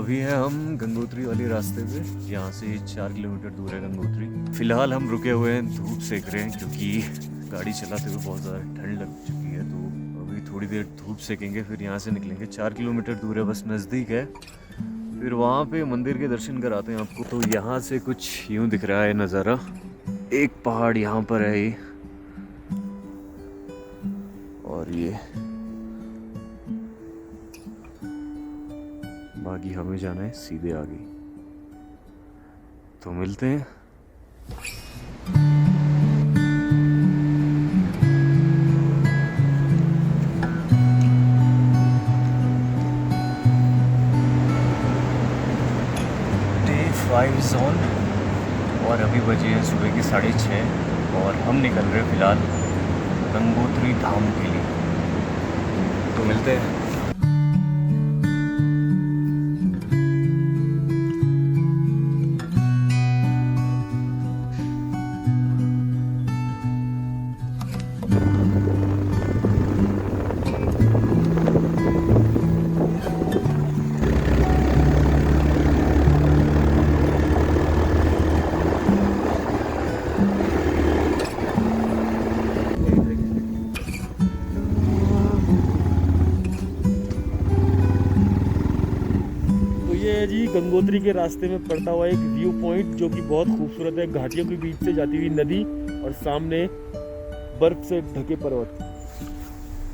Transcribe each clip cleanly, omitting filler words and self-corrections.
अभी है हम गंगोत्री वाले रास्ते पे। यहाँ से 4 किलोमीटर दूर है गंगोत्री। फिलहाल हम रुके हुए हैं, धूप सेक रहे हैं क्योंकि गाड़ी चलाते हुए बहुत ज़्यादा ठंड लग चुकी है। तो अभी थोड़ी देर धूप सेकेंगे, फिर यहाँ से निकलेंगे। 4 किलोमीटर दूर है, बस नज़दीक है। फिर वहाँ पे मंदिर के दर्शन कराते हैं आपको। तो यहाँ से कुछ यूँ दिख रहा है नज़ारा। एक पहाड़ यहाँ पर है ये, और ये बाकी हमें जाना है सीधे आगे। तो मिलते हैं। डे 5 जोन, और अभी बजे हैं सुबह के 6:30 और हम निकल रहे हैं फिलहाल गंगोत्री धाम के लिए। तो मिलते हैं। जी गंगोत्री के रास्ते में पड़ता हुआ एक व्यू पॉइंट जो कि बहुत खूबसूरत है। घाटियों के बीच से जाती हुई नदी और सामने बर्फ से ढके पर्वत।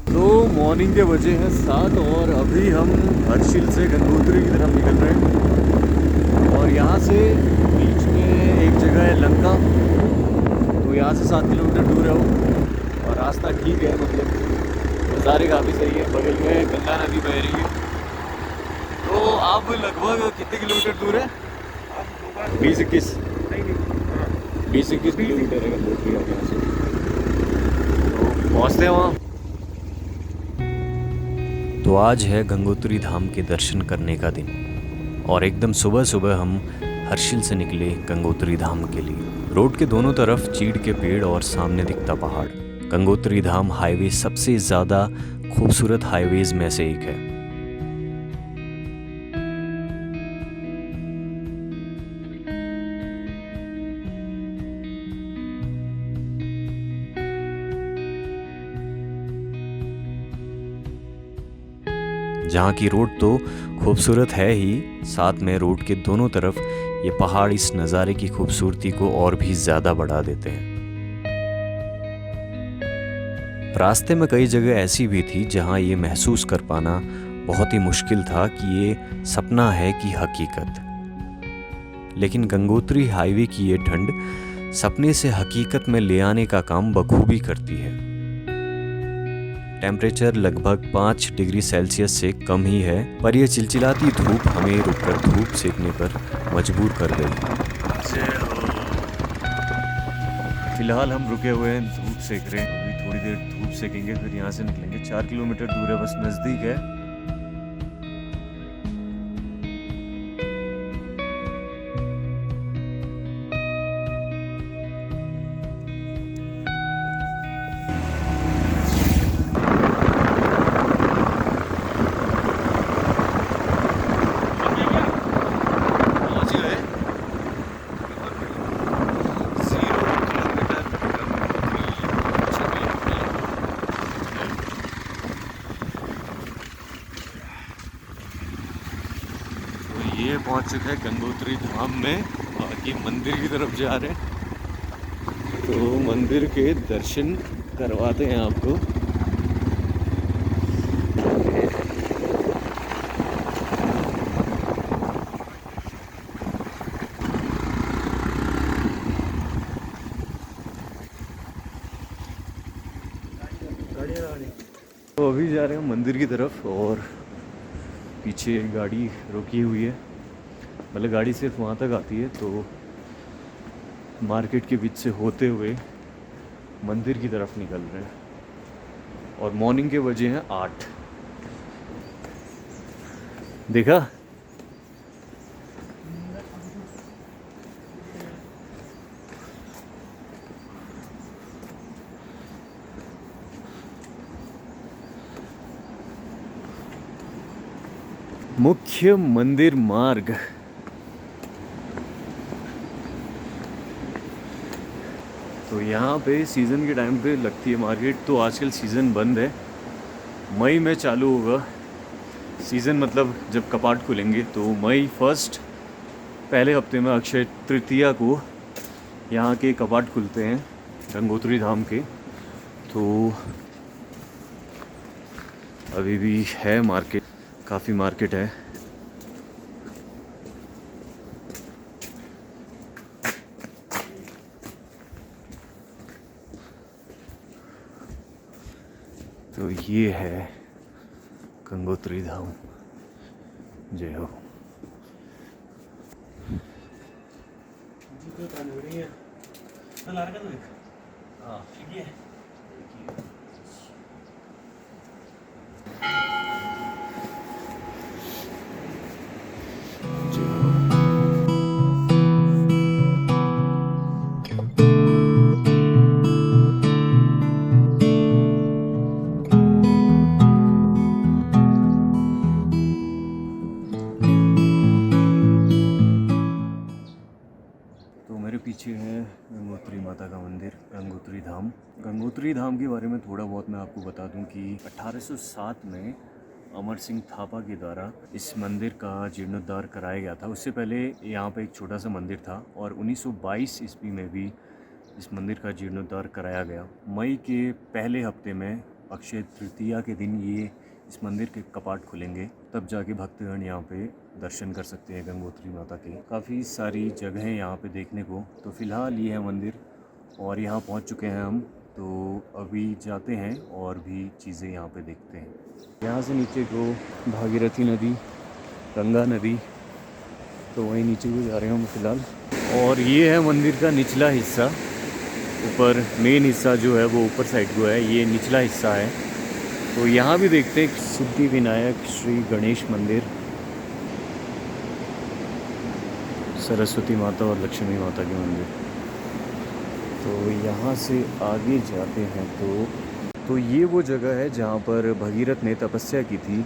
तो मॉर्निंग के बजे हैं 7 और अभी हम हर्षिल से गंगोत्री की तरफ निकल रहे हैं। और यहाँ से बीच में एक जगह है लंका, तो यहाँ से 7 किलोमीटर दूर है वो। और रास्ता ठीक है, मतलब नज़ारे काफ़ी सही है। बगल में गंगा नदी बह रही है। तो आप लगभग कितने किलोमीटर दूर है? 20-21 किलोमीटर है गंगोत्री यहाँ से। तो पहुँचते हैं वहाँ। तो आज है गंगोत्री धाम के दर्शन करने का दिन, और एकदम सुबह सुबह हम हर्षिल से निकले गंगोत्री धाम के लिए। रोड के दोनों तरफ चीड़ के पेड़ और सामने दिखता पहाड़। गंगोत्री धाम हाईवे सबसे ज़्यादा खूबसूरत हाईवेज में से एक है। जहाँ की रोड तो खूबसूरत है ही, साथ में रोड के दोनों तरफ ये पहाड़ इस नज़ारे की खूबसूरती को और भी ज़्यादा बढ़ा देते हैं। रास्ते में कई जगह ऐसी भी थी जहाँ ये महसूस कर पाना बहुत ही मुश्किल था कि ये सपना है कि हकीकत। लेकिन गंगोत्री हाईवे की ये ठंड सपने से हकीकत में ले आने का काम बखूबी करती है। टेम्परेचर लगभग 5 डिग्री सेल्सियस से कम ही है, पर यह चिलचिलाती धूप हमें रुककर धूप सेकने पर मजबूर कर गई। फिलहाल हम रुके हुए हैं, धूप सेक रहे हैं। अभी थोड़ी देर धूप सेकेंगे, फिर यहाँ से निकलेंगे। 4 किलोमीटर दूर है, बस नज़दीक है। ये पहुंच चुका है गंगोत्री धाम में, बाकी मंदिर की तरफ जा रहे हैं। तो मंदिर के दर्शन करवाते हैं आपको। तो अभी जा रहे हैं मंदिर की तरफ, और पीछे गाड़ी रुकी हुई है। मतलब गाड़ी सिर्फ वहाँ तक आती है। तो मार्केट के बीच से होते हुए मंदिर की तरफ निकल रहे हैं। और मॉर्निंग के बजे हैं 8। देखा? मुख्य मंदिर मार्ग। तो यहाँ पे सीज़न के टाइम पे लगती है मार्केट, तो आजकल सीज़न बंद है। मई में चालू होगा सीज़न, मतलब जब कपाट खुलेंगे। तो मई फर्स्ट पहले हफ्ते में अक्षय तृतीया को यहाँ के कपाट खुलते हैं गंगोत्री धाम के। तो अभी भी है मार्केट, काफ़ी मार्केट है। तो ये है गंगोत्री धाम। जय हो। तो मेरे पीछे है गंगोत्री माता का मंदिर, गंगोत्री धाम। गंगोत्री धाम के बारे में थोड़ा बहुत मैं आपको बता दूं कि 1807 में अमर सिंह थापा के द्वारा इस मंदिर का जीर्णोद्धार कराया गया था। उससे पहले यहाँ पे एक छोटा सा मंदिर था और 1922 ईस्वी में भी इस मंदिर का जीर्णोद्धार कराया गया। मई के पहले हफ्ते में अक्षय तृतीया के दिन ये इस मंदिर के कपाट खुलेंगे, तब जाके भक्तगण यहाँ पे दर्शन कर सकते हैं गंगोत्री माता के। काफ़ी सारी जगह हैं यहाँ पे देखने को। तो फ़िलहाल ये है मंदिर और यहाँ पहुँच चुके हैं हम। तो अभी जाते हैं और भी चीज़ें यहाँ पे देखते हैं। यहाँ से नीचे को भागीरथी नदी, गंगा नदी, तो वहीं नीचे को जा रहे हैं हम फ़िलहाल। और ये है मंदिर का निचला हिस्सा। ऊपर मेन हिस्सा जो है वो ऊपर साइड को है, ये निचला हिस्सा है। तो यहाँ भी देखते हैं सिद्धि विनायक श्री गणेश मंदिर, सरस्वती माता और लक्ष्मी माता के मंदिर। तो यहाँ से आगे जाते हैं तो ये वो जगह है जहाँ पर भगीरथ ने तपस्या की थी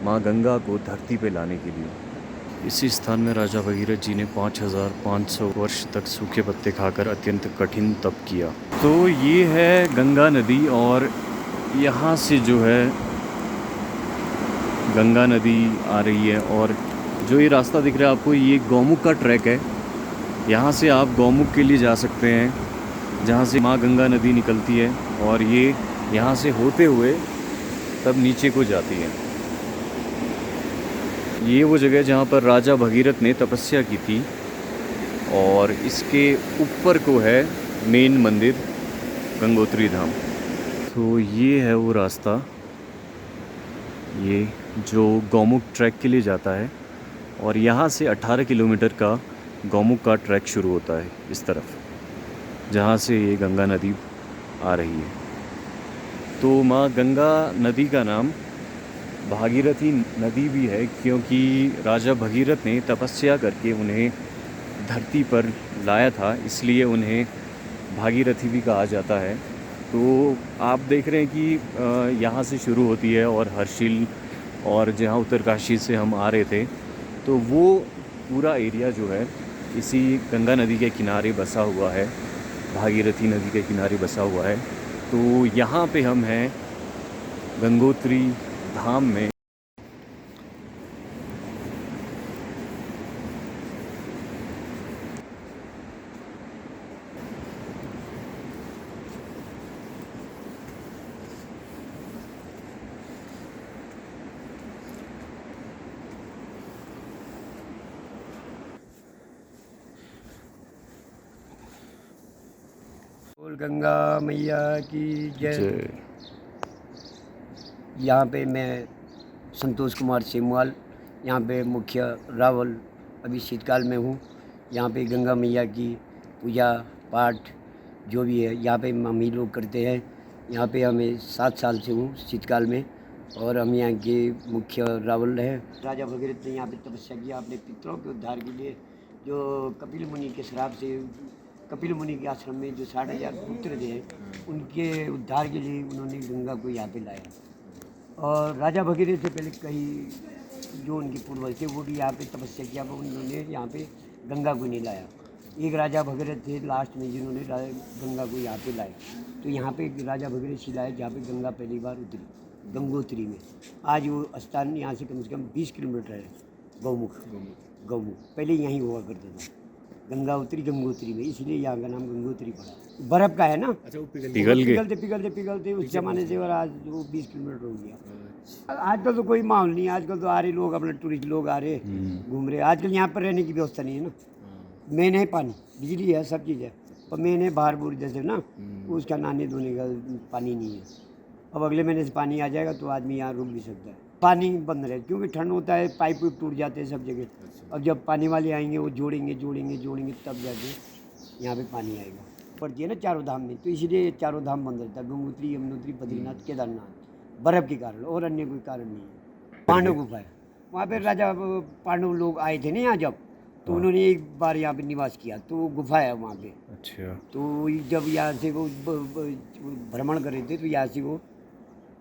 माँ गंगा को धरती पे लाने के लिए। इसी स्थान में राजा भगीरथ जी ने 5500 वर्ष तक सूखे पत्ते खाकर अत्यंत कठिन तप किया। तो ये है गंगा नदी और यहाँ से जो है गंगा नदी आ रही है। और जो ये रास्ता दिख रहा है आपको, ये गौमुख का ट्रैक है। यहाँ से आप गौमुख के लिए जा सकते हैं, जहाँ से माँ गंगा नदी निकलती है और ये यहाँ से होते हुए तब नीचे को जाती है। ये वो जगह जहाँ पर राजा भगीरथ ने तपस्या की थी और इसके ऊपर को है मेन मंदिर गंगोत्री धाम। तो ये है वो रास्ता, ये जो गौमुख ट्रैक के लिए जाता है। और यहाँ से 18 किलोमीटर का गौमुख का ट्रैक शुरू होता है इस तरफ, जहाँ से ये गंगा नदी आ रही है। तो माँ गंगा नदी का नाम भागीरथी नदी भी है, क्योंकि राजा भगीरथ ने तपस्या करके उन्हें धरती पर लाया था, इसलिए उन्हें भागीरथी भी कहा जाता है। तो आप देख रहे हैं कि यहाँ से शुरू होती है और हर्षिल और जहाँ उत्तरकाशी से हम आ रहे थे, तो वो पूरा एरिया जो है इसी गंगा नदी के किनारे बसा हुआ है, भागीरथी नदी के किनारे बसा हुआ है। तो यहाँ पे हम हैं गंगोत्री धाम में। बोल गंगा मैया की जय। यहाँ पे मैं संतोष कुमार सेमवाल, यहाँ पे मुख्य रावल अभी शीतकाल में हूँ। यहाँ पे गंगा मैया की पूजा पाठ जो भी है यहाँ पे हम ही लोग करते हैं। यहाँ पे हमें 7 साल से हूँ शीतकाल में और हम यहाँ के मुख्य रावल हैं। राजा भगीरथ ने यहाँ पे तपस्या किया अपने पितरों के उद्धार के लिए, जो कपिल मुनि के श्राप से, कपिल मुनि के आश्रम में जो 60,000 पुत्र थे, उनके उद्धार के लिए उन्होंने गंगा को यहाँ पे लाया। और राजा भगीरथ से पहले कई जो उनके पूर्वज थे वो भी यहाँ पे तपस्या किया, वो उन्होंने यहाँ पे गंगा को नहीं लाया। एक राजा भगीरथ थे लास्ट में जिन्होंने गंगा को यहाँ पे लाया। तो यहाँ पे एक राजा भगीरथ शिला है जहाँ पे गंगा पहली बार उतरी, गंगोत्री में। आज वो स्थान यहाँ से कम 20 किलोमीटर है। गौमुख पहले यहीं हुआ करता था, गंगा उतरी गंगोत्री में, इसलिए यहाँ का नाम गंगोत्री पड़ा। बर्फ़ का है ना। अच्छा, वो पिघलते उस जमाने से, और आज वो 20 किलोमीटर हो गया। आजकल तो कोई माहौल नहीं, आजकल तो आ रहे लोग, अपने टूरिस्ट लोग आ रहे घूम रहे। आजकल यहाँ पर रहने की व्यवस्था नहीं है ना। मेन है पानी, बिजली है, सब चीज़ है, पर मेन है बाहर बूर जैसे ना, उसका नहाने धोने का पानी नहीं है। अब अगले महीने से पानी आ जाएगा तो आदमी यहाँ रुक भी सकता है। पानी बंद रहे क्योंकि ठंड होता है, पाइप टूट जाते हैं सब जगह। अब जब पानी वाले आएंगे वो जोड़ेंगे तब जाके यहाँ पे पानी आएगा। पड़ती है ना चारों धाम में, तो इसलिए चारों धाम बंद रहता है, गंगोत्री, यमुनोत्री, बद्रीनाथ, केदारनाथ, बर्फ़ के कारण, और अन्य कोई कारण नहीं है। पांडव गुफा है, वहाँ पे राजा पांडव लोग आए थे ना यहाँ जब, तो उन्होंने एक बार यहाँ पे निवास किया, तो वो गुफा है वहाँ पे। अच्छा। तो जब यहाँ से वो भ्रमण कर रहे थे तो यहाँ से वो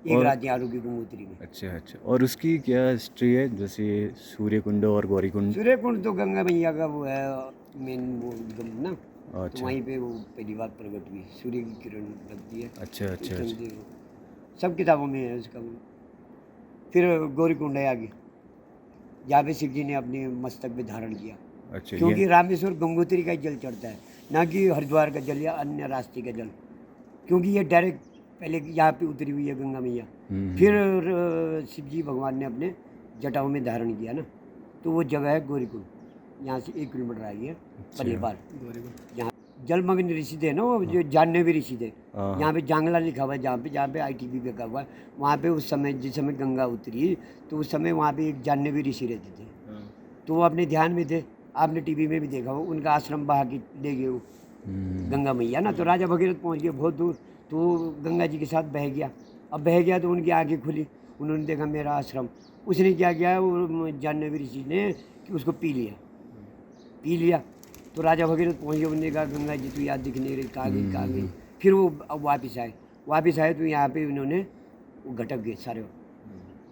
एक रात यहाँ रुकी गंगोत्री में। अच्छा। और उसकी क्या हिस्ट्री है, जैसे सूर्य कुंड और गौरी कुंड? सूर्य कुंड तो गंगा मैया का वो है मेन, वो ना। अच्छा। तो वहीं पे वो पहली बार प्रकट हुई, सूर्य की किरण लगती है। अच्छा। सब किताबों में है उसका। फिर गौरी कुंड है आगे, जहाँ पे शिव जी ने अपने मस्तक पे धारण किया। अच्छा। क्योंकि रामेश्वर गंगोत्री का जल चढ़ता है, ना कि हरिद्वार का जल या अन्य रास्ते का जल, क्योंकि ये डायरेक्ट पहले यहाँ पे उतरी हुई है गंगा मैया। फिर शिव जी भगवान ने अपने जटाओं में धारण किया ना, तो वो जगह है गौरी कुंड, यहाँ से 1 किलोमीटर आई है पहली बार। जहाँ जलमग्न ऋषि थे ना, वो जो जाह्नवी ऋषि थे, यहाँ पे जांगला लिखा हुआ है, जहाँ पे ITB पे लिखा हुआ है, वहाँ पे उस समय जिस समय गंगा उतरी तो उस समय वहाँ पे एक जाह्नवी ऋषि रहते थे। तो वो अपने ध्यान में थे, आपने टीवी में भी देखा हो, उनका आश्रम बहा के ले गए वो गंगा मैया ना। तो राजा भगीरथ पहुँच गए बहुत दूर, तो गंगा जी के साथ बह गया। अब बह गया तो उनकी आंखें खुली, उन्होंने देखा मेरा आश्रम। उसने क्या किया, वो जाह्नवी ऋषि ने कि उसको पी लिया। तो राजा भगीरथ पहुँच गए, उन्होंने कहा गंगा जी तो याद दिख नहीं रही, कहाँ गई। फिर वो अब वापस आए तो यहाँ पे उन्होंने वो घटक गए सारे,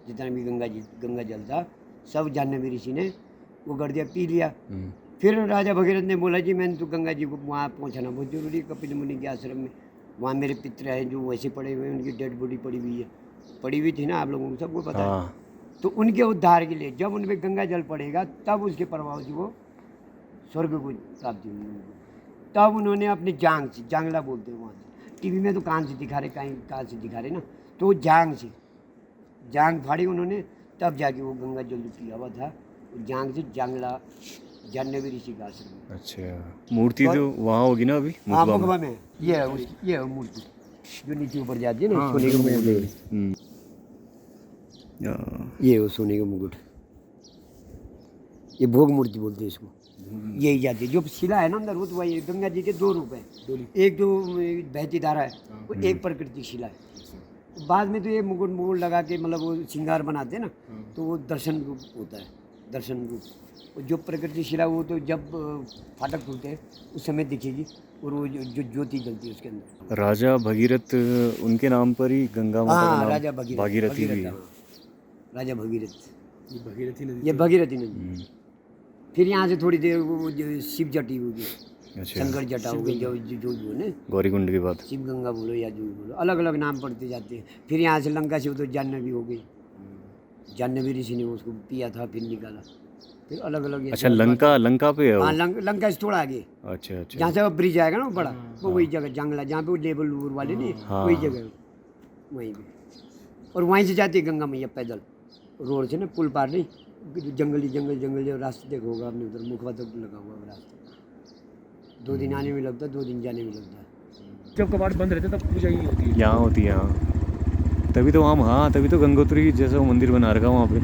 जितना भी गंगा जल था सब जाह्नवी ऋषि ने वो कर दिया, पी लिया। फिर राजा भगीरथ ने बोला जी मैंने तो गंगा जी को वहाँ पहुँचाना बहुत जरूरी है, कपिल मुनि के आश्रम में। वहाँ मेरे पितर हैं जो वैसे पड़े हुए हैं, उनकी डेड बॉडी पड़ी हुई थी ना, आप लोगों को सबको पता है। तो उनके उद्धार के लिए जब उन पर गंगा जल पड़ेगा तब उसके प्रभाव से वो स्वर्ग को प्राप्ति होगी। तब उन्होंने अपने जांग से, जांगला बोलते हैं वहाँ से, टीवी में तो कान से दिखा रहे, कहाँ से दिखा रहे ना, तो जांग फाड़ी उन्होंने, तब जाके वो गंगा जल पिया हुआ था जांग से, जांगला जाह्नवी ऋषि का आश्रम। अच्छा। मूर्ति तो वहाँ होगी ना अभी? हाँ, मुखबा में ये है मूर्ति जो नीचे ऊपर जाती है ना, सोने का मुकुट। ये वो सोने का मुकुट, ये भोग मूर्ति बोलते हैं इसको। यही जाती है जो शिला है ना अंदर, वो तो वही गंगा जी के 2 रूप हैं, एक जो बहती धारा है वो एक प्राकृतिक शिला है। बाद में तो ये मुकुट लगा के मतलब वो श्रृंगार बनाते हैं ना, तो वो दर्शन रूप होता है, दर्शन रूप। जो प्रकृति शिला वो तो जब फाटक खुलते हैं उस समय दिखेगी, और वो जो ज्योति जलती है उसके अंदर। राजा भगीरथ उनके नाम पर ही गंगा माता का नाम राजा भागीरथी भी है। राजा भगीरथ, ये भगीरथी नदी। फिर यहाँ से थोड़ी देर वो जो शिव जटी होगी, अच्छा। शंकर जटा हो गई, जो बोले गौरी कुंड के बाद शिव गंगा बोलो या जो बोलो, अलग अलग नाम पड़ते जाते हैं। फिर यहाँ से लंका से तो जाह्नवी हो गई, जाह्नवी ऋषि ने उसको पिया था, फिर निकाला, फिर अलग अलग। अच्छा, लंका पे है वो? हाँ, लंका से थोड़ा आगे। अच्छा। जहाँ से वो ब्रिज आएगा ना वो बड़ा, वो वही जगह जांगला, जहाँ पे वो लेबल लूबर वाले नहीं, वही जगह वहीं पे। और वहीं से जाती है गंगा मैया पैदल, रोड से ना, पुल पार नहीं, जंगल जो रास्ते देखो होगा आपने, उधर मुखबा तक लगा हुआ रास्ता। 2 दिन आने में लगता है, 2 दिन जाने में लगता है। जब कपाट बंद रहते तब पूजा ही होती है यहाँ होती है। हाँ, तभी तो हम, हाँ तभी तो गंगोत्री जैसा वो मंदिर बना रखा वहाँ पे।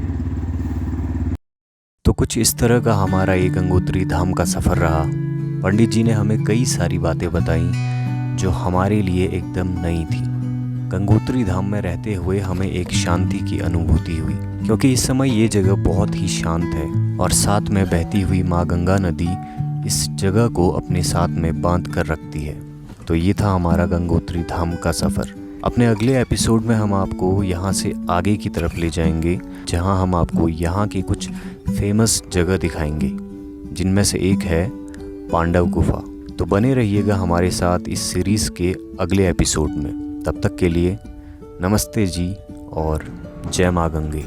तो कुछ इस तरह का हमारा ये गंगोत्री धाम का सफ़र रहा। पंडित जी ने हमें कई सारी बातें बताई जो हमारे लिए एकदम नई थी। गंगोत्री धाम में रहते हुए हमें एक शांति की अनुभूति हुई, क्योंकि इस समय ये जगह बहुत ही शांत है और साथ में बहती हुई माँ गंगा नदी इस जगह को अपने साथ में बांध कर रखती है। तो ये था हमारा गंगोत्री धाम का सफ़र। अपने अगले एपिसोड में हम आपको यहाँ से आगे की तरफ ले जाएंगे, जहाँ हम आपको यहाँ की कुछ फेमस जगह दिखाएंगे, जिनमें से एक है पांडव गुफा। तो बने रहिएगा हमारे साथ इस सीरीज़ के अगले एपिसोड में। तब तक के लिए नमस्ते जी और जय माँ गंगे।